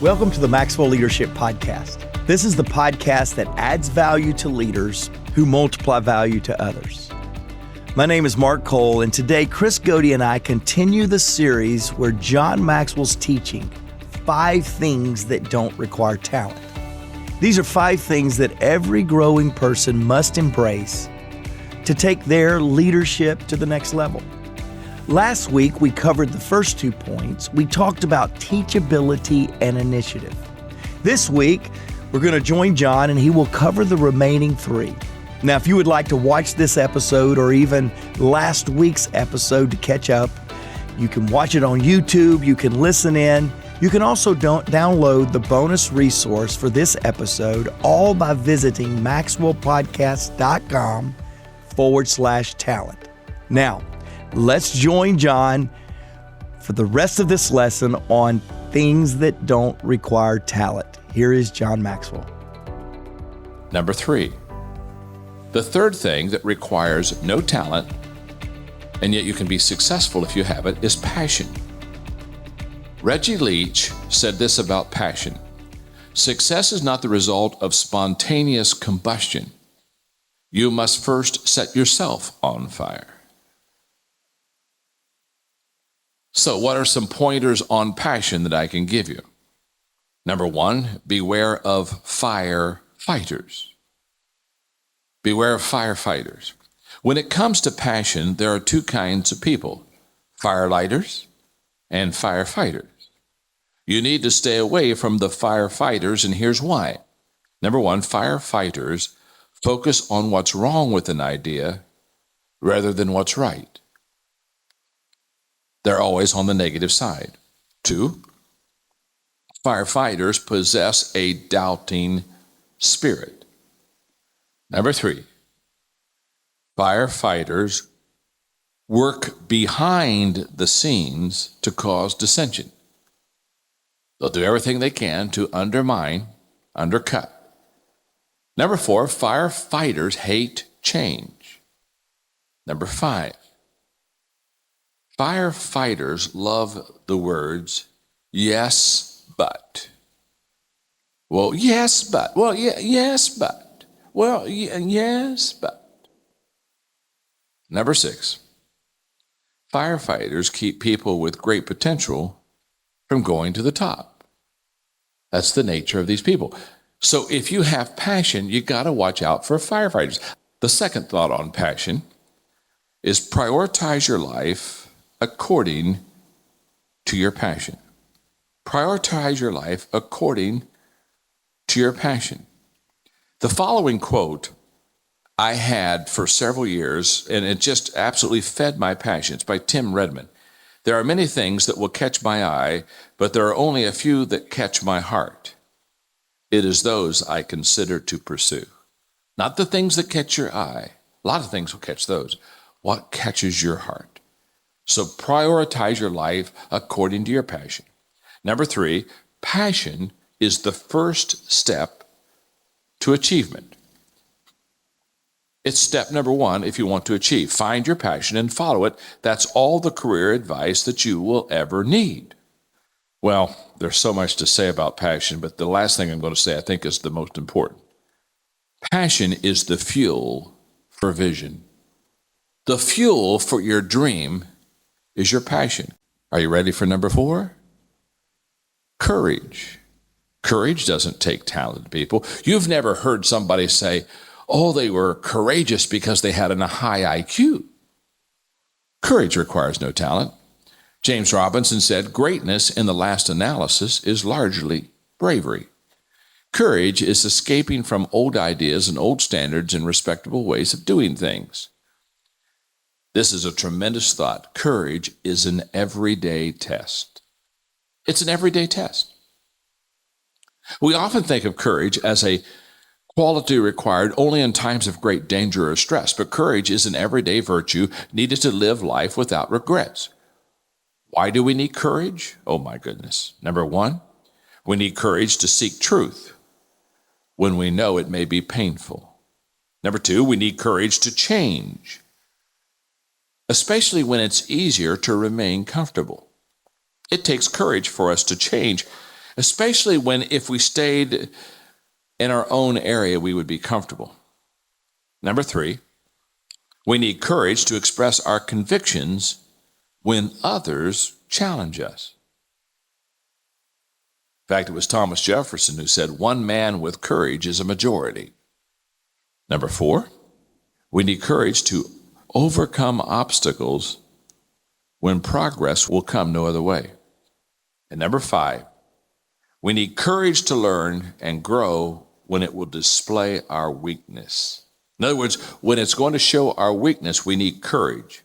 Welcome to the Maxwell Leadership Podcast. This is the podcast that adds value to leaders who multiply value to others. My name is Mark Cole, and today Chris Goede and I continue the series where John Maxwell's teaching 5 things that don't require talent. These are 5 things that every growing person must embrace to take their leadership to the next level. Last week, we covered the first 2 points. We talked about teachability and initiative. This week, we're going to join John and he will cover the remaining 3. Now, if you would like to watch this episode or even last week's episode to catch up, you can watch it on YouTube, you can listen in. You can also download the bonus resource for this episode, all by visiting maxwellpodcast.com/talent. Now, let's join John for the rest of this lesson on things that don't require talent. Here is John Maxwell. Number 3, the third thing that requires no talent, and yet you can be successful if you have it, is passion. Reggie Leach said this about passion: success is not the result of spontaneous combustion. You must first set yourself on fire. So what are some pointers on passion that I can give you? Number 1, beware of firefighters. Beware of firefighters. When it comes to passion, there are 2 kinds of people: firelighters and firefighters. You need to stay away from the firefighters, and here's why. Number 1, firefighters focus on what's wrong with an idea rather than what's right. They're always on the negative side. 2, firefighters possess a doubting spirit. Number 3, firefighters work behind the scenes to cause dissension. They'll do everything they can to undercut. Number 4, firefighters hate change. Number 5, firefighters love the words, yes, but. Well, yes, but. Well, yeah, yes, but. Well, yeah, yes, but. Number 6, firefighters keep people with great potential from going to the top. That's the nature of these people. So if you have passion, you got to watch out for firefighters. The second thought on passion is prioritize your life according to your passion. Prioritize your life according to your passion. The following quote I had for several years, and it just absolutely fed my passion. It's by Tim Redmond. There are many things that will catch my eye, but there are only a few that catch my heart. It is those I consider to pursue. Not the things that catch your eye. A lot of things will catch those. What catches your heart? So prioritize your life according to your passion. Number 3, passion is the first step to achievement. It's step number 1 if you want to achieve. Find your passion and follow it. That's all the career advice that you will ever need. Well, there's so much to say about passion, but the last thing I'm going to say I think is the most important. Passion is the fuel for vision. The fuel for your dream is your passion. Are you ready for number 4? Courage. Courage doesn't take talented people. You've never heard somebody say, oh, they were courageous because they had a high IQ. Courage requires no talent. James Robinson said, greatness in the last analysis is largely bravery. Courage is escaping from old ideas and old standards and respectable ways of doing things. This is a tremendous thought. Courage is an everyday test. It's an everyday test. We often think of courage as a quality required only in times of great danger or stress, but courage is an everyday virtue needed to live life without regrets. Why do we need courage? Oh my goodness. Number 1, we need courage to seek truth when we know it may be painful. Number 2, we need courage to change, especially when it's easier to remain comfortable. It takes courage for us to change. especially if we stayed in our own area, we would be comfortable. Number 3, we need courage to express our convictions when others challenge us. In fact, it was Thomas Jefferson who said, "One man with courage is a majority." Number 4, we need courage to overcome obstacles when progress will come no other way. And number 5, we need courage to learn and grow when it will display our weakness. In other words, when it's going to show our weakness, we need courage.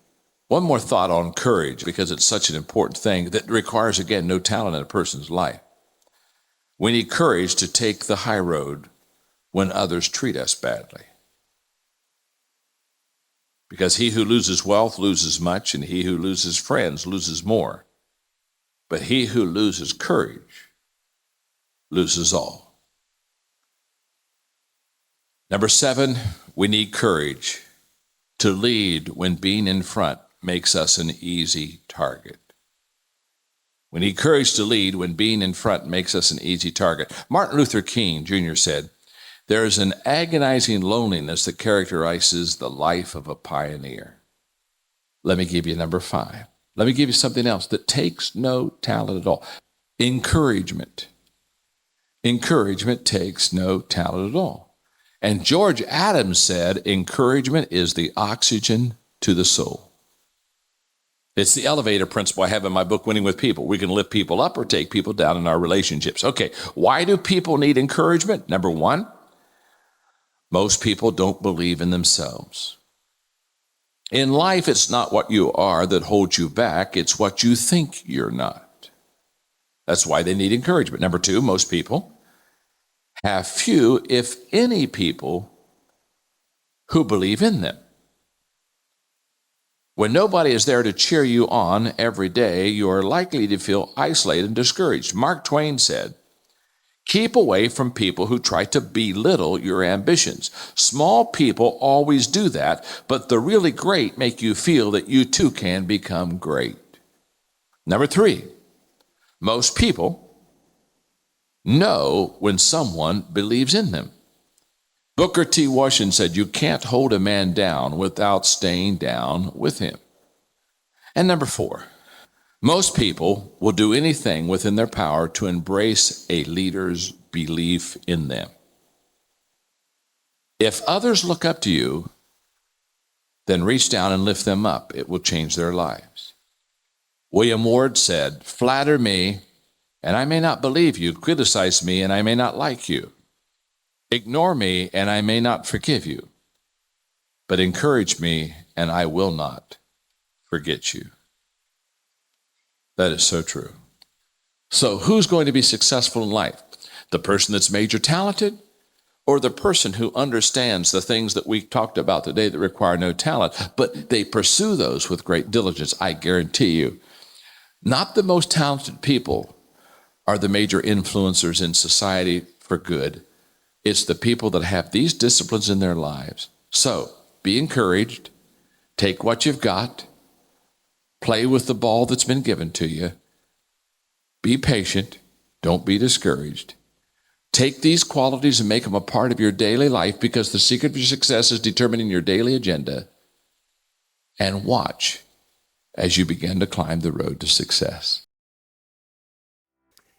One more thought on courage, because it's such an important thing that requires, again, no talent in a person's life. We need courage to take the high road when others treat us badly. Because he who loses wealth loses much, and he who loses friends loses more. But he who loses courage loses all. Number 7, we need courage to lead when being in front makes us an easy target. We need courage to lead when being in front makes us an easy target. Martin Luther King Jr. said, "There is an agonizing loneliness that characterizes the life of a pioneer." Let me give you number 5. Let me give you something else that takes no talent at all. Encouragement. Encouragement takes no talent at all. And George Adams said, encouragement is the oxygen to the soul. It's the elevator principle I have in my book, Winning with People. We can lift people up or take people down in our relationships. Okay, why do people need encouragement? Number 1, most people don't believe in themselves. In life, it's not what you are that holds you back. It's what you think you're not. That's why they need encouragement. Number 2, most people have few, if any, people who believe in them. When nobody is there to cheer you on every day, you are likely to feel isolated and discouraged. Mark Twain said, "Keep away from people who try to belittle your ambitions. Small people always do that, but the really great make you feel that you too can become great." Number 3, most people know when someone believes in them. Booker T. Washington said, "You can't hold a man down without staying down with him." And number 4, most people will do anything within their power to embrace a leader's belief in them. If others look up to you, then reach down and lift them up. It will change their lives. William Ward said, "Flatter me, and I may not believe you. Criticize me, and I may not like you. Ignore me, and I may not forgive you. But encourage me, and I will not forget you." That is so true. So who's going to be successful in life? The person that's major talented, or the person who understands the things that we talked about today that require no talent, but they pursue those with great diligence? I guarantee you, not the most talented people are the major influencers in society for good. It's the people that have these disciplines in their lives. So be encouraged. Take what you've got. Play with the ball that's been given to you. Be patient. Don't be discouraged. Take these qualities and make them a part of your daily life, because the secret of your success is determining your daily agenda. And watch as you begin to climb the road to success.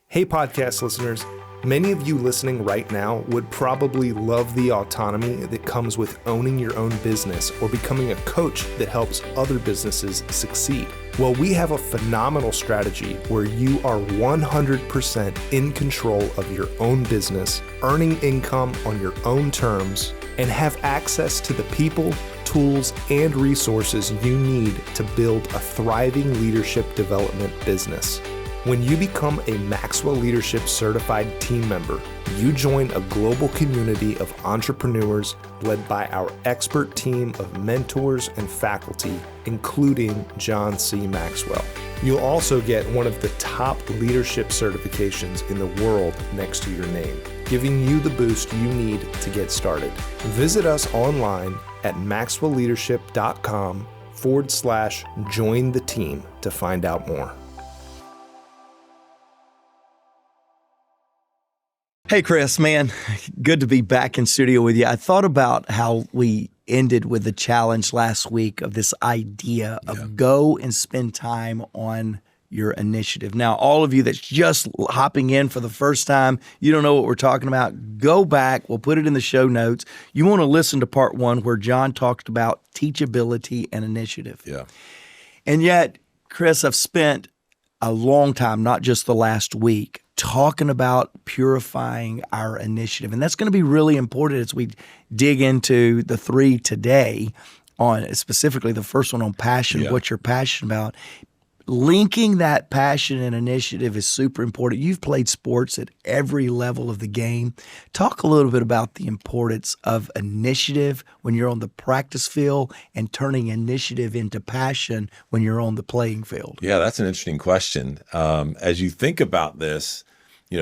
Hey, podcast listeners. Many of you listening right now would probably love the autonomy that comes with owning your own business or becoming a coach that helps other businesses succeed. Well, we have a phenomenal strategy where you are 100% in control of your own business, earning income on your own terms, and have access to the people, tools, and resources you need to build a thriving leadership development business. When you become a Maxwell Leadership Certified team member, you join a global community of entrepreneurs led by our expert team of mentors and faculty, including John C. Maxwell. You'll also get one of the top leadership certifications in the world next to your name, giving you the boost you need to get started. Visit us online at maxwellleadership.com/join the team to find out more. Hey, Chris, man, good to be back in studio with you. I thought about how we ended with the challenge last week of this idea of go and spend time on your initiative. Now, all of you that's just hopping in for the first time, you don't know what we're talking about, go back. We'll put it in the show notes. You want to listen to part 1 where John talked about teachability and initiative. Yeah. And yet, Chris, I've spent a long time, not just the last week, talking about purifying our initiative. And that's going to be really important as we dig into the 3 today, on specifically the first one on passion, what you're passionate about. Linking that passion and initiative is super important. You've played sports at every level of the game. Talk a little bit about the importance of initiative when you're on the practice field and turning initiative into passion when you're on the playing field. Yeah, that's an interesting question. As you think about this,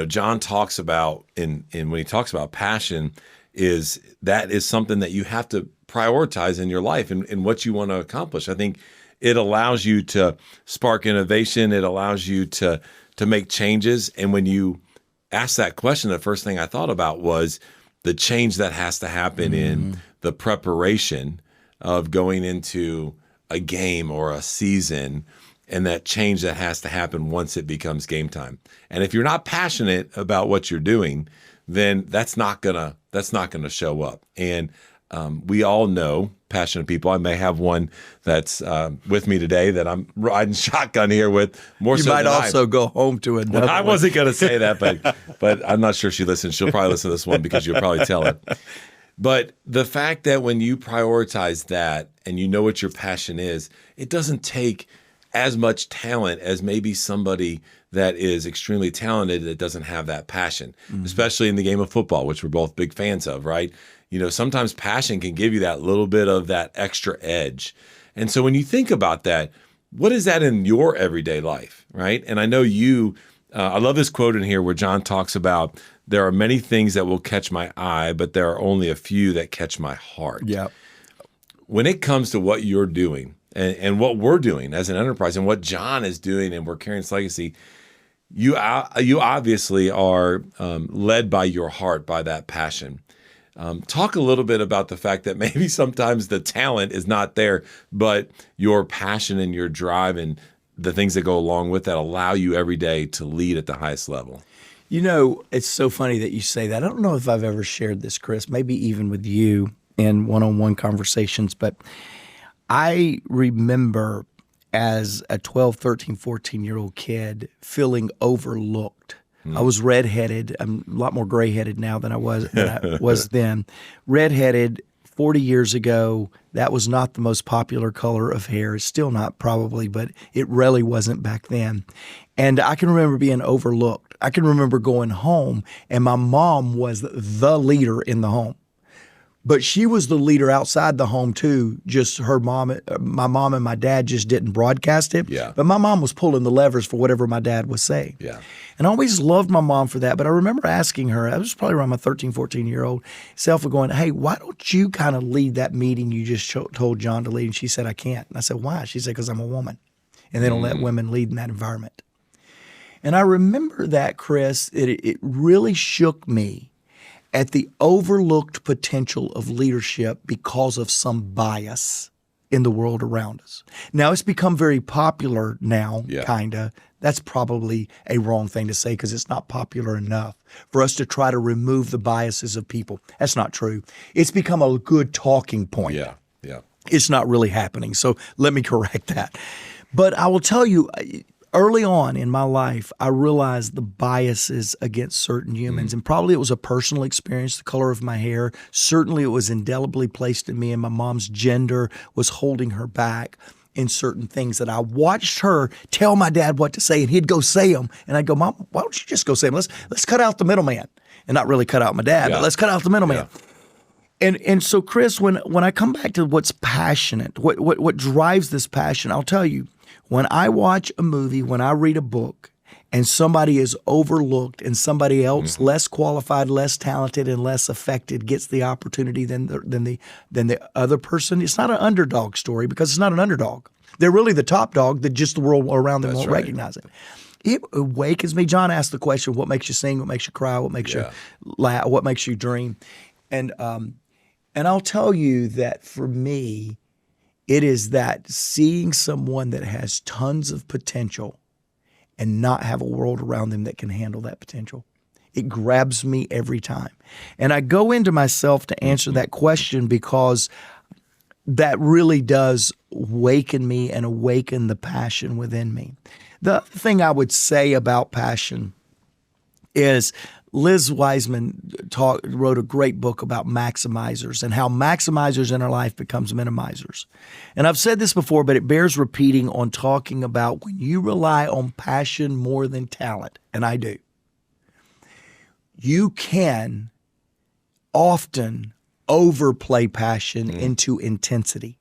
John talks about, when he talks about passion, that is something that you have to prioritize in your life and what you want to accomplish. I think it allows you to spark innovation. It allows you to make changes. And when you ask that question, the first thing I thought about was the change that has to happen in the preparation of going into a game or a season, and that change that has to happen once it becomes game time. And if you're not passionate about what you're doing, then that's not gonna show up. And we all know passionate people. I may have one that's with me today that I'm riding shotgun here with more. You so might than also go home to another. Well, I wasn't going to say that, but I'm not sure she listens. She'll probably listen to this one because you'll probably tell her. But the fact that when you prioritize that and you know what your passion is, it doesn't take as much talent as maybe somebody that is extremely talented that doesn't have that passion, especially in the game of football, which we're both big fans of, right? Sometimes passion can give you that little bit of that extra edge. And so when you think about that, what is that in your everyday life, right? And I know I love this quote in here where John talks about, there are many things that will catch my eye, but there are only a few that catch my heart. Yeah. When it comes to what you're doing and what we're doing as an enterprise and what John is doing and we're carrying his legacy, you obviously are led by your heart, by that passion. Talk a little bit about the fact that maybe sometimes the talent is not there, but your passion and your drive and the things that go along with that allow you every day to lead at the highest level. It's so funny that you say that. I don't know if I've ever shared this, Chris, maybe even with you in one-on-one conversations, but I remember as a 12, 13, 14-year-old kid feeling overlooked. I was redheaded. I'm a lot more gray-headed now than I was then. Redheaded 40 years ago, that was not the most popular color of hair. It's still not probably, but it really wasn't back then. And I can remember being overlooked. I can remember going home, and my mom was the leader in the home. But she was the leader outside the home too. Just my mom and my dad just didn't broadcast it. Yeah. But my mom was pulling the levers for whatever my dad was saying. Yeah. And I always loved my mom for that. But I remember asking her, I was probably around my 13, 14-year-old self, of going, hey, why don't you kind of lead that meeting you just told John to lead? And she said, I can't. And I said, why? She said, because I'm a woman. And they don't let women lead in that environment. And I remember that, Chris, it really shook me at the overlooked potential of leadership because of some bias in the world around us. Now, it's become very popular now, kinda. That's probably a wrong thing to say because it's not popular enough for us to try to remove the biases of people. That's not true. It's become a good talking point. Yeah. It's not really happening, so let me correct that. But I will tell you, early on in my life, I realized the biases against certain humans, and probably it was a personal experience, the color of my hair. Certainly it was indelibly placed in me, and my mom's gender was holding her back in certain things that I watched her tell my dad what to say, and he'd go say them. And I'd go, Mom, why don't you just go say them? Let's cut out the middleman. And not really cut out my dad, but let's cut out the middleman. Yeah. And so, Chris, when I come back to what's passionate, what drives this passion, I'll tell you, when I watch a movie, when I read a book, and somebody is overlooked and somebody else less qualified, less talented, and less affected gets the opportunity than the other person, it's not an underdog story because it's not an underdog. They're really the top dog that just the world around them won't recognize it. it awakens me. John asked the question, what makes you sing? What makes you cry? What makes you laugh? What makes you dream? And I'll tell you that for me, it is that seeing someone that has tons of potential and not have a world around them that can handle that potential. It grabs me every time. And I go into myself to answer that question because that really does waken me and awaken the passion within me. The other thing I would say about passion is Liz Wiseman wrote a great book about maximizers and how maximizers in our life becomes minimizers. And I've said this before, but it bears repeating on talking about when you rely on passion more than talent, and I do, you can often overplay passion into intensity.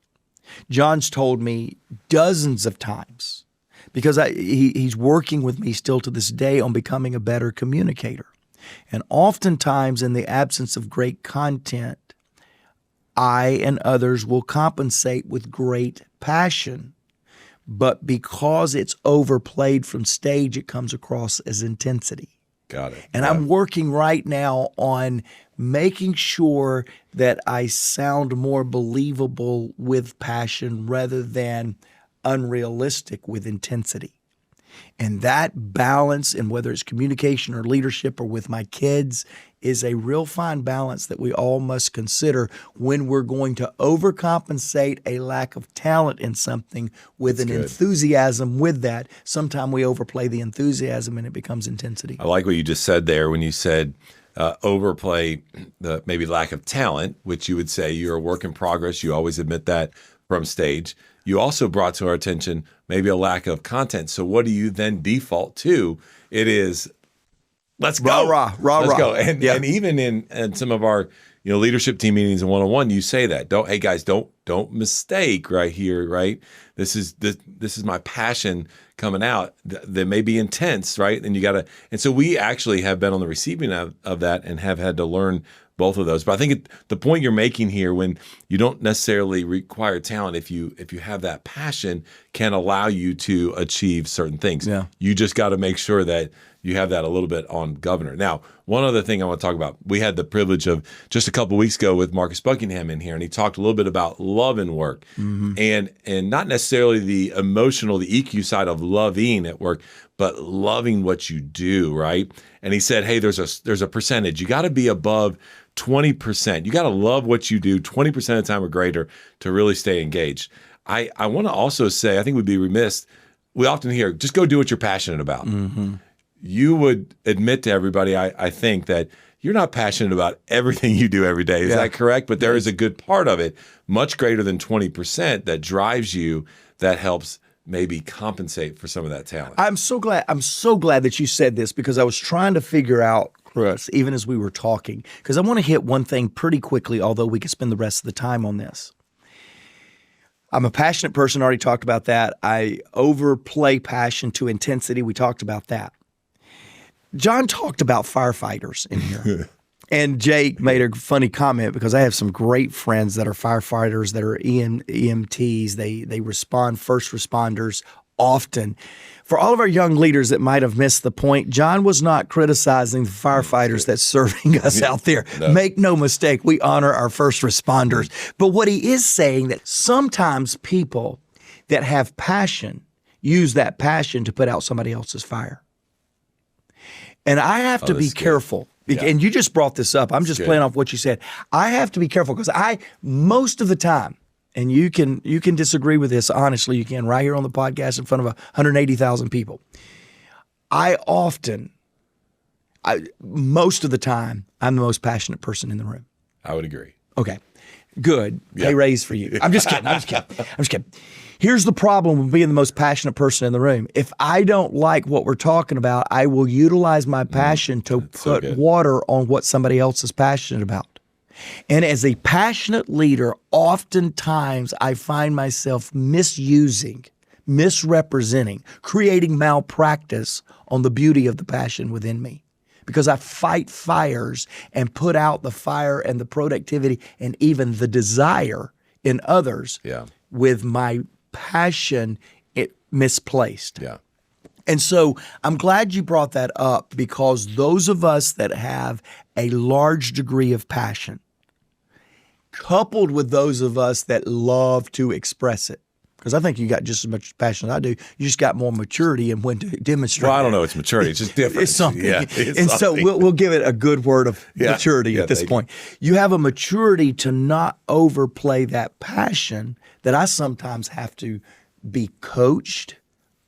John's told me dozens of times, because he's working with me still to this day on becoming a better communicator. And oftentimes in the absence of great content, I and others will compensate with great passion. But because it's overplayed from stage, it comes across as intensity. Got it. And I'm working right now on making sure that I sound more believable with passion rather than unrealistic with intensity. And that balance, and whether it's communication or leadership or with my kids, is a real fine balance that we all must consider when we're going to overcompensate a lack of talent in something with an enthusiasm with that. Sometimes we overplay the enthusiasm and it becomes intensity. I like what you just said there when you said overplay the maybe lack of talent, which you would say you're a work in progress. You always admit that from stage. You also brought to our attention maybe a lack of content. So what do you then default to? It is, let's go. Let's go. And even in some of our leadership team meetings and one-on-one, you say that. Hey guys, don't mistake right here, right? This is my passion coming out. That may be intense, right? And so we actually have been on the receiving of that and have had to learn both of those. But I think the point you're making here, when you don't necessarily require talent, if you have that passion, can allow you to achieve certain things. Yeah. You just got to make sure that you have that a little bit on governor. Now, one other thing I want to talk about, we had the privilege of just a couple of weeks ago with Marcus Buckingham in here, and he talked a little bit about love and work, and not necessarily the emotional, the EQ side of loving at work, but loving what you do, right? And he said, hey, there's a percentage. You got to be above 20%. You got to love what you do 20% of the time or greater to really stay engaged. I want to also say, I think we'd be remiss. We often hear, just go do what you're passionate about. You would admit to everybody, I think, that you're not passionate about everything you do every day. Is that correct? But there is a good part of it, much greater than 20%, that drives you, that helps maybe compensate for some of that talent. I'm so glad that you said this, because I was trying to figure out, Chris, even as we were talking, because I want to hit one thing pretty quickly, although we could spend the rest of the time on this. I'm a passionate person, already talked about that. I overplay passion to intensity. We talked about that. John talked about firefighters in here. And Jake made a funny comment, because I have some great friends that are firefighters, that are EMTs. They respond, first responders often. For all of our young leaders that might have missed the point, John was not criticizing the firefighters that's serving us out there. No. Make no mistake, we honor our first responders. But what he is saying, that sometimes people that have passion use that passion to put out somebody else's fire. And I have to be careful. Yeah. And you just brought this up. I'm just playing off what you said. I have to be careful, because most of the time, and you can disagree with this, honestly, you can, right here on the podcast in front of 180,000 people. Most of the time, I'm the most passionate person in the room. I would agree. Okay, good. Pay raise for you. I'm just kidding. Here's the problem with being the most passionate person in the room. If I don't like what we're talking about, I will utilize my passion to put water on what somebody else is passionate about. And as a passionate leader, oftentimes I find myself misusing, misrepresenting, creating malpractice on the beauty of the passion within me, because I fight fires and put out the fire and the productivity and even the desire in others with my passion misplaced. Yeah. And so I'm glad you brought that up, because those of us that have a large degree of passion, coupled with those of us that love to express it, because I think you got just as much passion as I do. You just got more maturity in when to demonstrate. Well, I don't know. It's maturity. It's just different. It's something. Yeah, and so we'll give it a good word of maturity at this point. You have a maturity to not overplay that passion that I sometimes have to be coached,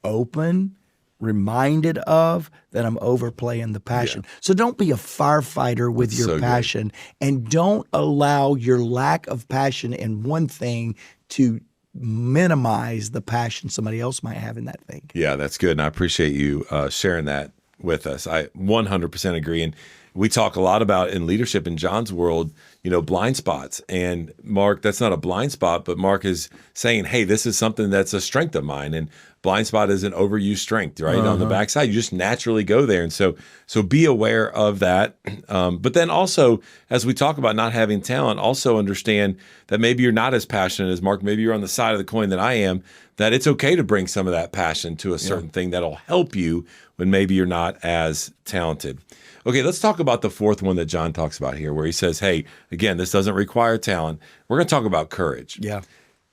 open, reminded of, that I'm overplaying the passion. Yeah. So don't be a firefighter with your passion, and don't allow your lack of passion in one thing to minimize the passion somebody else might have in that thing. Yeah, that's good. And I appreciate you sharing that with us. I 100% agree. And we talk a lot about in leadership in John's world, blind spots. And Mark, that's not a blind spot, but Mark is saying, hey, this is something that's a strength of mine. And blind spot is an overused strength, right? On the backside, you just naturally go there. And so be aware of that. But then also, as we talk about not having talent, also understand that maybe you're not as passionate as Mark. Maybe you're on the side of the coin that I am, that it's okay to bring some of that passion to a certain thing that'll help you when maybe you're not as talented. Okay, let's talk about the fourth one that John talks about here, where he says, hey, again, this doesn't require talent. We're going to talk about courage. Yeah.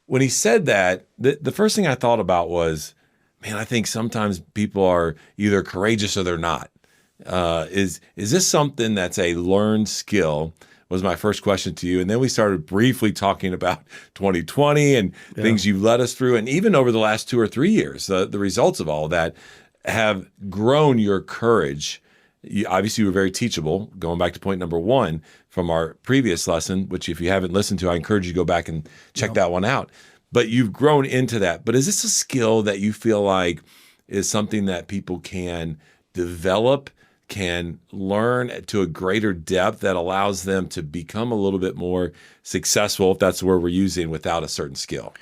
When he said that, the first thing I thought about was, man, I think sometimes people are either courageous or they're not. Is this something that's a learned skill? Was my first question to you. And then we started briefly talking about 2020 and things you've led us through. And even over the last 2 or 3 years, the results of all of that have grown your courage. Obviously, you were very teachable, going back to point number 1 from our previous lesson, which if you haven't listened to, I encourage you to go back and check that one out. But you've grown into that. But is this a skill that you feel like is something that people can develop, can learn to a greater depth that allows them to become a little bit more successful, if that's the word we're using, without a certain skill?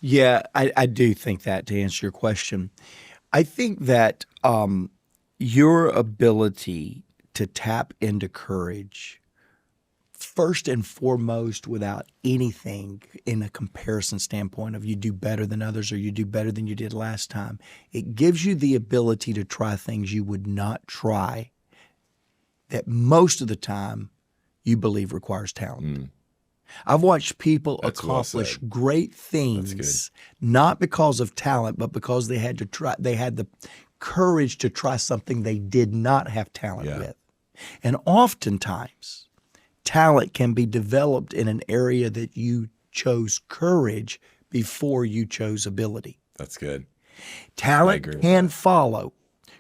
Yeah, I do think that, to answer your question. I think that your ability to tap into courage, first and foremost, without anything in a comparison standpoint of you do better than others or you do better than you did last time, it gives you the ability to try things you would not try that most of the time you believe requires talent. I've watched people accomplish great things, not because of talent, but because they had the courage to try something they did not have talent with. And oftentimes, talent can be developed in an area that you chose courage before you chose ability. That's good. Talent can follow.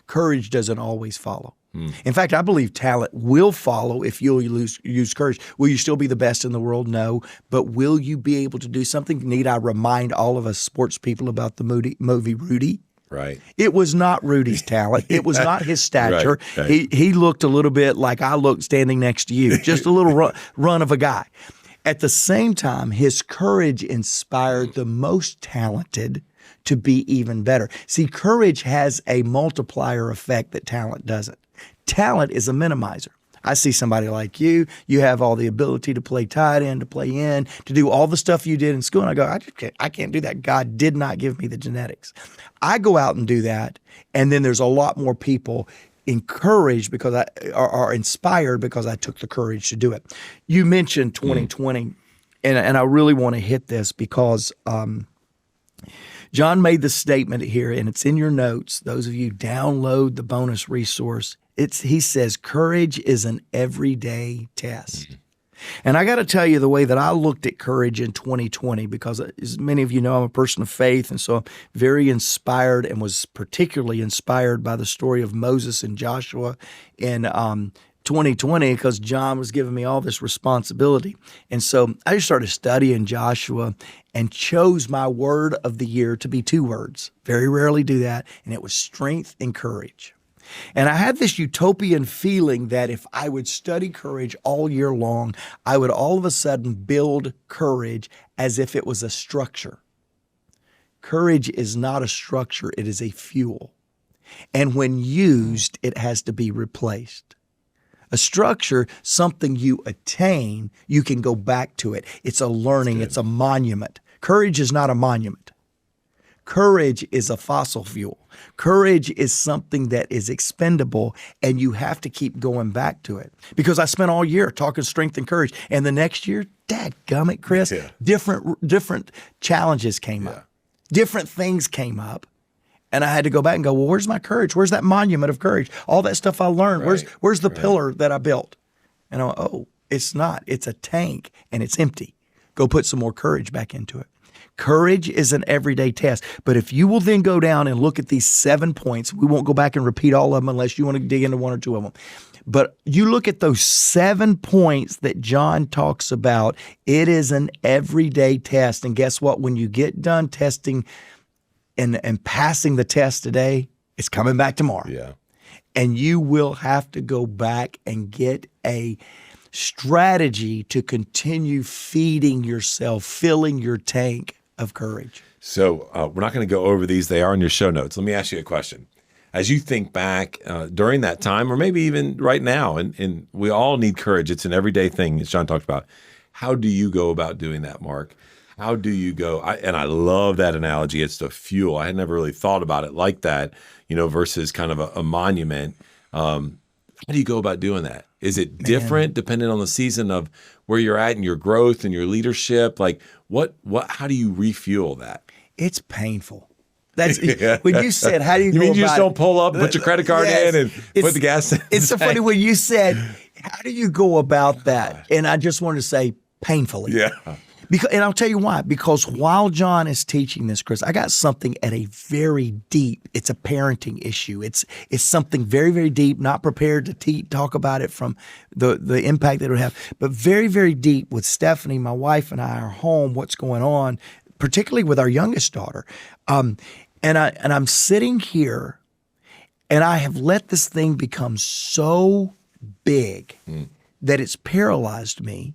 Courage doesn't always follow. In fact, I believe talent will follow if you'll use courage. Will you still be the best in the world? No. But will you be able to do something? Need I remind all of us sports people about the movie Rudy? Right. It was not Rudy's talent. It was not his stature. Right. He looked a little bit like I looked standing next to you, just a little run of a guy. At the same time, his courage inspired the most talented to be even better. See, courage has a multiplier effect that talent doesn't. Talent is a minimizer. I see somebody like you have all the ability to play tight end, to play in, to do all the stuff you did in school. And I go, I can't do that. God did not give me the genetics. I go out and do that. And then there's a lot more people encouraged because are inspired because I took the courage to do it. You mentioned 2020, and I really want to hit this because John made the statement here, and it's in your notes. Those of you download the bonus resource. He says, courage is an everyday test. And I got to tell you the way that I looked at courage in 2020, because as many of you know, I'm a person of faith. And so I'm very inspired and was particularly inspired by the story of Moses and Joshua in 2020, because John was giving me all this responsibility. And so I just started studying Joshua and chose my word of the year to be 2 words. Very rarely do that. And it was strength and courage. And I had this utopian feeling that if I would study courage all year long, I would all of a sudden build courage as if it was a structure. Courage is not a structure, it is a fuel. And when used, it has to be replaced. A structure, something you attain, you can go back to it. It's a learning, it's a monument. Courage is not a monument. Courage is a fossil fuel. Courage is something that is expendable, and you have to keep going back to it. Because I spent all year talking strength and courage, and the next year, dadgummit, Chris, different challenges came up. Different things came up. And I had to go back and go, well, where's my courage? Where's that monument of courage? All that stuff I learned. Where's the pillar that I built? And I went, oh, it's not. It's a tank, and it's empty. Go put some more courage back into it. Courage is an everyday test. But if you will then go down and look at these 7 points, we won't go back and repeat all of them unless you want to dig into one or two of them. But you look at those 7 points that John talks about, it is an everyday test. And guess what? When you get done testing and passing the test today, it's coming back tomorrow. Yeah. And you will have to go back and get a strategy to continue feeding yourself, filling your tank of courage. So we're not going to go over these. They are in your show notes. Let me ask you a question. As you think back during that time, or maybe even right now, and we all need courage. It's an everyday thing, as John talked about. How do you go about doing that, Mark? How do you go? And I love that analogy. It's the fuel. I had never really thought about it like that, versus kind of a monument. How do you go about doing that? Is it different depending on the season of where you're at and your growth and your leadership? Like how do you refuel that? It's painful. That's when you said, how do you go mean about you just don't pull up, put your credit card in and put the gas in? It's so funny when you said, how do you go about that? And I just wanted to say painfully. Yeah. And I'll tell you why. Because while John is teaching this, Chris, I got something at a very deep, it's a parenting issue. It's something very, very deep, not prepared to talk about it from the impact that it would have, but very, very deep with Stephanie, my wife, and I, our home, what's going on, particularly with our youngest daughter. And I'm sitting here, and I have let this thing become so big that it's paralyzed me.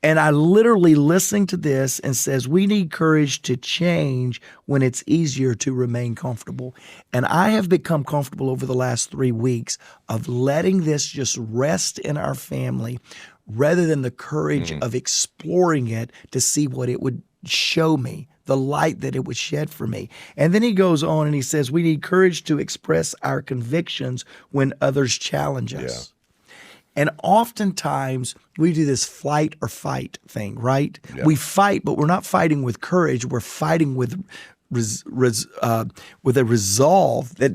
And I literally listening to this and says, we need courage to change when it's easier to remain comfortable. And I have become comfortable over the last 3 weeks of letting this just rest in our family rather than the courage of exploring it to see what it would show me, the light that it would shed for me. And then he goes on and he says, we need courage to express our convictions when others challenge us. Yeah. And oftentimes we do this flight or fight thing, right? Yeah. We fight, but we're not fighting with courage. We're fighting with a resolve that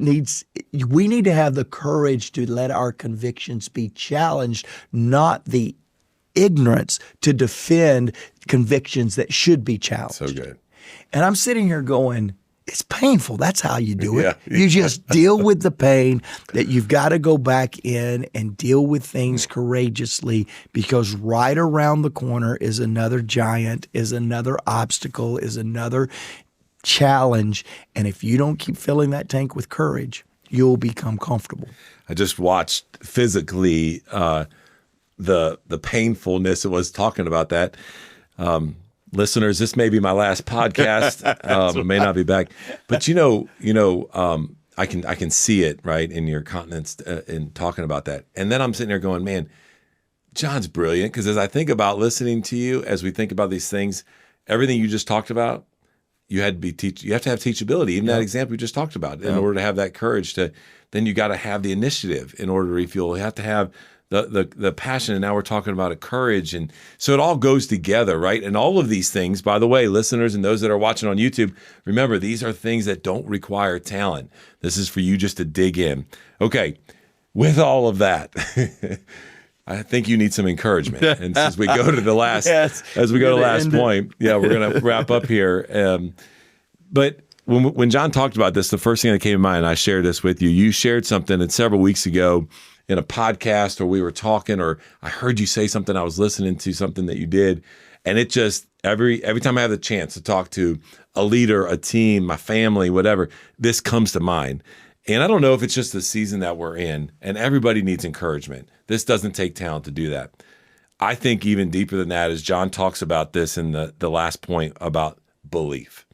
we need to have the courage to let our convictions be challenged, not the ignorance to defend convictions that should be challenged. So good. And I'm sitting here going, it's painful. That's how you do it. Yeah. You just deal with the pain that you've got to go back in and deal with things courageously, because right around the corner is another giant, is another obstacle, is another challenge. And if you don't keep filling that tank with courage, you'll become comfortable. I just watched physically the painfulness it was talking about that. Listeners, this may be my last podcast. I may not be back, but I can see it right in your countenance in talking about that. And then I'm sitting there going, man, John's brilliant, because as I think about listening to you, as we think about these things, everything you just talked about, you have to have teachability. Even that example you just talked about, in order to have that courage then you got to have the initiative in order to refuel. You have to have the passion, and now we're talking about a courage, and so it all goes together, right? And all of these things, by the way, listeners and those that are watching on YouTube, remember, these are things that don't require talent. This is for you just to dig in. Okay, with all of that, I think you need some encouragement. And as we go to the last, point, we're going to wrap up here. But when John talked about this, the first thing that came to mind, and I shared this with you, you shared something that several weeks ago in a podcast, or we were talking, or I heard you say something, I was listening to something that you did. And it just, every time I have the chance to talk to a leader, a team, my family, whatever, this comes to mind. And I don't know if it's just the season that we're in, and everybody needs encouragement. This doesn't take talent to do that. I think even deeper than that is John talks about this in the last point about belief.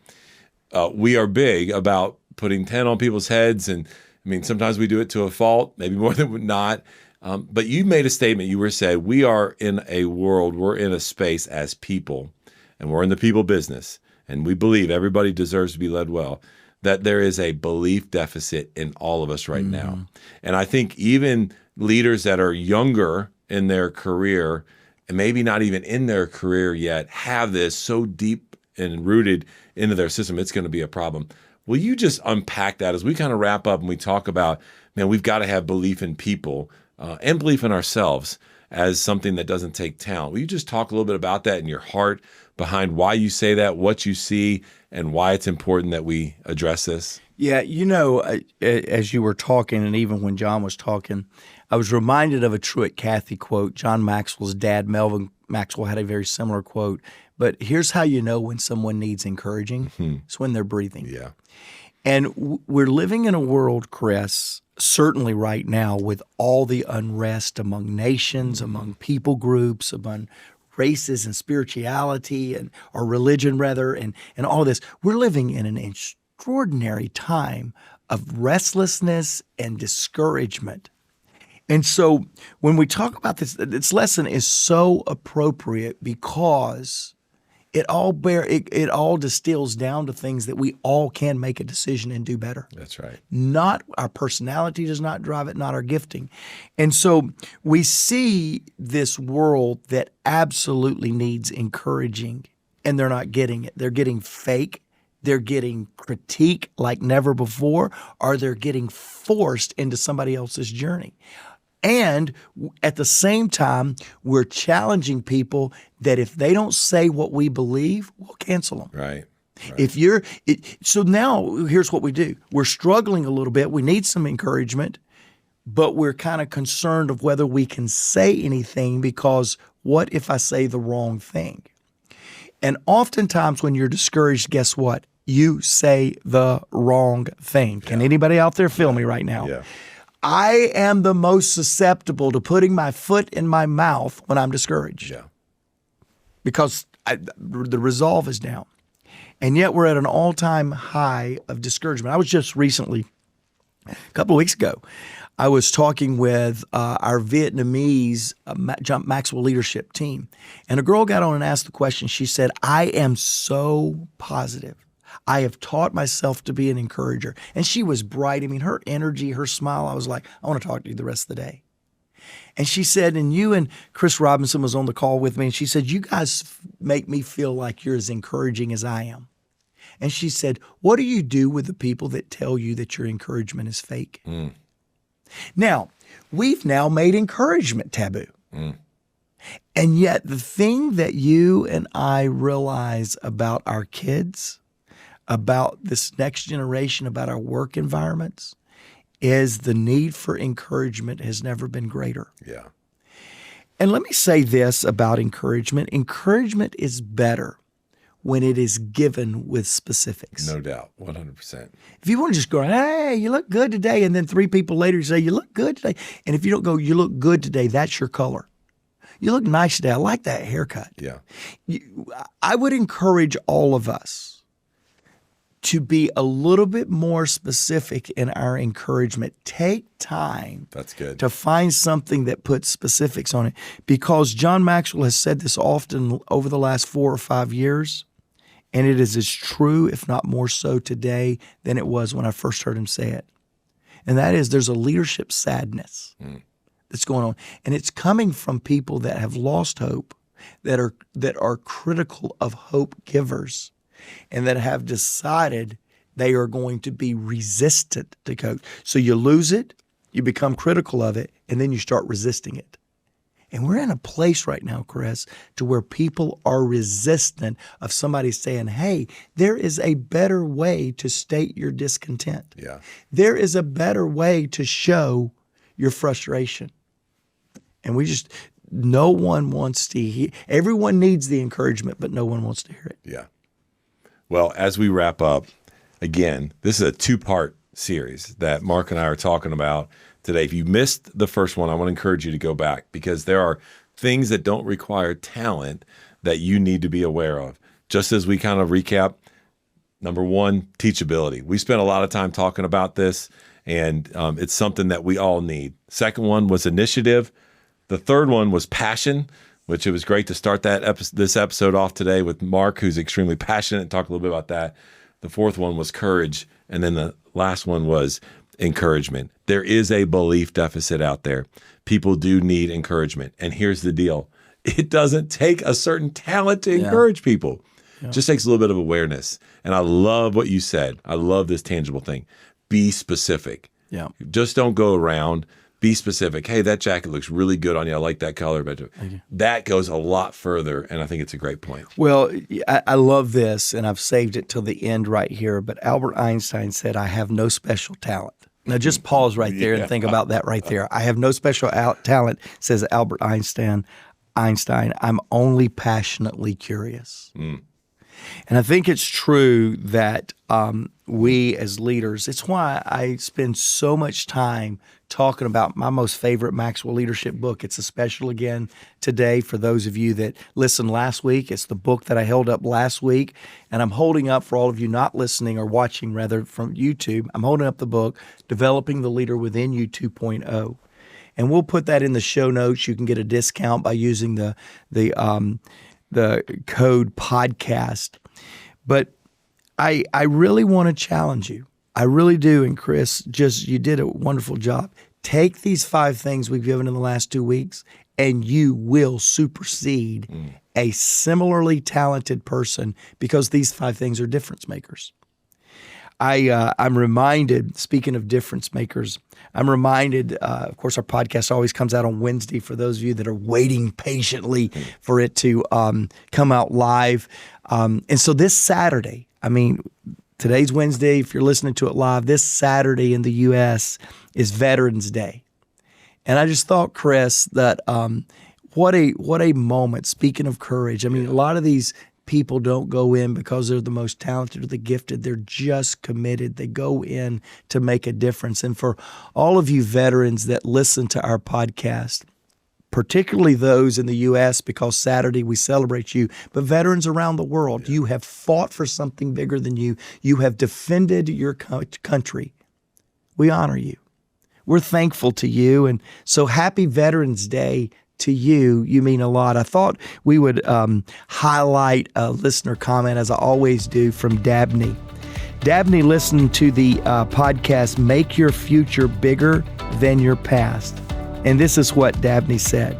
We are big about putting 10 on people's heads, and I mean, sometimes we do it to a fault, maybe more than not. But you made a statement. You said, we are in a world, we're in a space as people, and we're in the people business, and we believe everybody deserves to be led well. that there is a belief deficit in all of us right now. And I think even leaders that are younger in their career and maybe not even in their career yet have this so deep and rooted into their system, it's going to be a problem. Will you just unpack that as we kind of wrap up and we talk about, man, we've got to have belief in people and belief in ourselves as something that doesn't take talent. Will you just talk a little bit about that in your heart behind why you say that, what you see, and why it's important that we address this? Yeah, as you were talking, and even when John was talking, I was reminded of a Truett Cathy quote. John Maxwell's dad, Melvin Maxwell, had a very similar quote. But here's how you know when someone needs encouraging. It's when they're breathing. Yeah. And we're living in a world, Chris, certainly right now, with all the unrest among nations, among people groups, among races and spirituality or religion rather, and all this. We're living in an extraordinary time of restlessness and discouragement. And so when we talk about this lesson is so appropriate because it all distills down to things that we all can make a decision and do better. That's right. Not our personality does not drive it, not our gifting. And so we see this world that absolutely needs encouraging, and they're not getting it. They're getting fake. They're getting critique like never before, or they're getting forced into somebody else's journey. And at the same time, we're challenging people that if they don't say what we believe, we'll cancel them. Right. So now here's what we do. We're struggling a little bit. We need some encouragement, but we're kind of concerned of whether we can say anything because what if I say the wrong thing? And oftentimes when you're discouraged, guess what? You say the wrong thing. Can anybody out there feel me right now? Yeah. I am the most susceptible to putting my foot in my mouth when I'm discouraged. Yeah. Because the resolve is down. And yet we're at an all-time high of discouragement. I was just recently, a couple of weeks ago, I was talking with our Vietnamese John Maxwell leadership team. And a girl got on and asked the question. She said, I am so positive. I have taught myself to be an encourager. And she was bright. I mean, her energy, her smile, I was like, I want to talk to you the rest of the day. And she said, and you and Chris Robinson was on the call with me, and she said, you guys make me feel like you're as encouraging as I am. And she said, what do you do with the people that tell you that your encouragement is fake? Now, we've now made encouragement taboo. And yet the thing that you and I realize about our kids, about this next generation, about our work environments, is the need for encouragement has never been greater. Yeah. And let me say this about encouragement. Encouragement is better when it is given with specifics. No doubt, 100%. If you want to just go, hey, you look good today, and then 3 people later you say, you look good today. And if you don't go, you look good today, that's your color. You look nice today. I like that haircut. Yeah. I would encourage all of us to be a little bit more specific in our encouragement. Take time That's good. to find something that puts specifics on it. Because John Maxwell has said this often over the last 4 or 5 years, and it is as true, if not more so today than it was when I first heard him say it. And that is there's a leadership sadness that's going on. And it's coming from people that have lost hope, that are critical of hope givers, and that have decided they are going to be resistant to coach. So you lose it, you become critical of it, and then you start resisting it. And we're in a place right now, Chris, to where people are resistant of somebody saying, hey, there is a better way to state your discontent. Yeah. There is a better way to show your frustration. And no one wants to hear. Everyone needs the encouragement, but no one wants to hear it. Yeah. Well, as we wrap up, again, this is a 2-part series that Mark and I are talking about today. If you missed the first one, I want to encourage you to go back because there are things that don't require talent that you need to be aware of. Just as we kind of recap, number 1, teachability. We spent a lot of time talking about this, and it's something that we all need. Second one was initiative. The third one was passion, which it was great to start this episode off today with Mark, who's extremely passionate, and talk a little bit about that. The fourth one was courage. And then the last one was encouragement. There is a belief deficit out there. People do need encouragement. And here's the deal. It doesn't take a certain talent to encourage people. It just takes a little bit of awareness. And I love what you said. I love this tangible thing. Be specific. Yeah. Just don't go around. Be specific. Hey, that jacket looks really good on you. I like that color. But that goes a lot further, and I think it's a great point. Well, I love this, and I've saved it till the end right here. But Albert Einstein said, I have no special talent. Now, just pause right there and think about that right there. I have no special talent, says Albert Einstein. I'm only passionately curious. And I think it's true that we as leaders, it's why I spend so much time talking about my most favorite Maxwell leadership book. It's a special again today for those of you that listened last week. It's the book that I held up last week, and I'm holding up for all of you not listening or watching rather from YouTube. I'm holding up the book, Developing the Leader Within You 2.0. And we'll put that in the show notes. You can get a discount by using the code podcast. But I really want to challenge you. I really do. And Chris, you did a wonderful job. Take these 5 things we've given in the last 2 weeks, and you will supersede a similarly talented person, because these 5 things are difference makers. I'm reminded, speaking of difference makers, I'm reminded, of course, our podcast always comes out on Wednesday for those of you that are waiting patiently for it to come out live. And so this Saturday, today's Wednesday, if you're listening to it live, this Saturday in the U.S. is Veterans Day. And I just thought, Chris, that what a moment, speaking of courage. A lot of these people don't go in because they're the most talented or the gifted. They're just committed. They go in to make a difference. And for all of you veterans that listen to our podcast, particularly those in the U.S., because Saturday we celebrate you, but veterans around the world, you have fought for something bigger than you. You have defended your country. We honor you. We're thankful to you. And so happy Veterans Day to you. You mean a lot. I thought we would highlight a listener comment, as I always do, from Dabney. Dabney listened to the podcast, Make Your Future Bigger Than Your Past. And this is what Dabney said.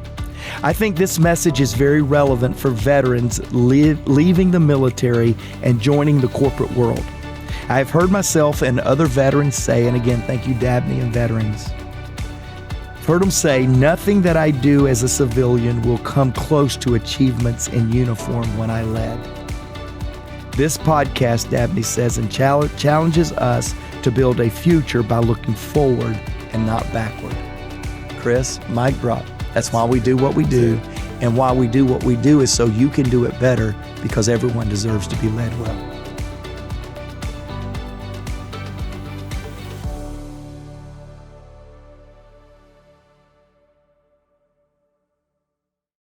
I think this message is very relevant for veterans leaving the military and joining the corporate world. I have heard myself and other veterans say, and again, thank you, Dabney and veterans, I've heard them say, nothing that I do as a civilian will come close to achievements in uniform when I led. This podcast, Dabney says, and challenges us to build a future by looking forward and not backward. Chris, mic drop. That's why we do what we do. And why we do what we do is so you can do it better, because everyone deserves to be led well.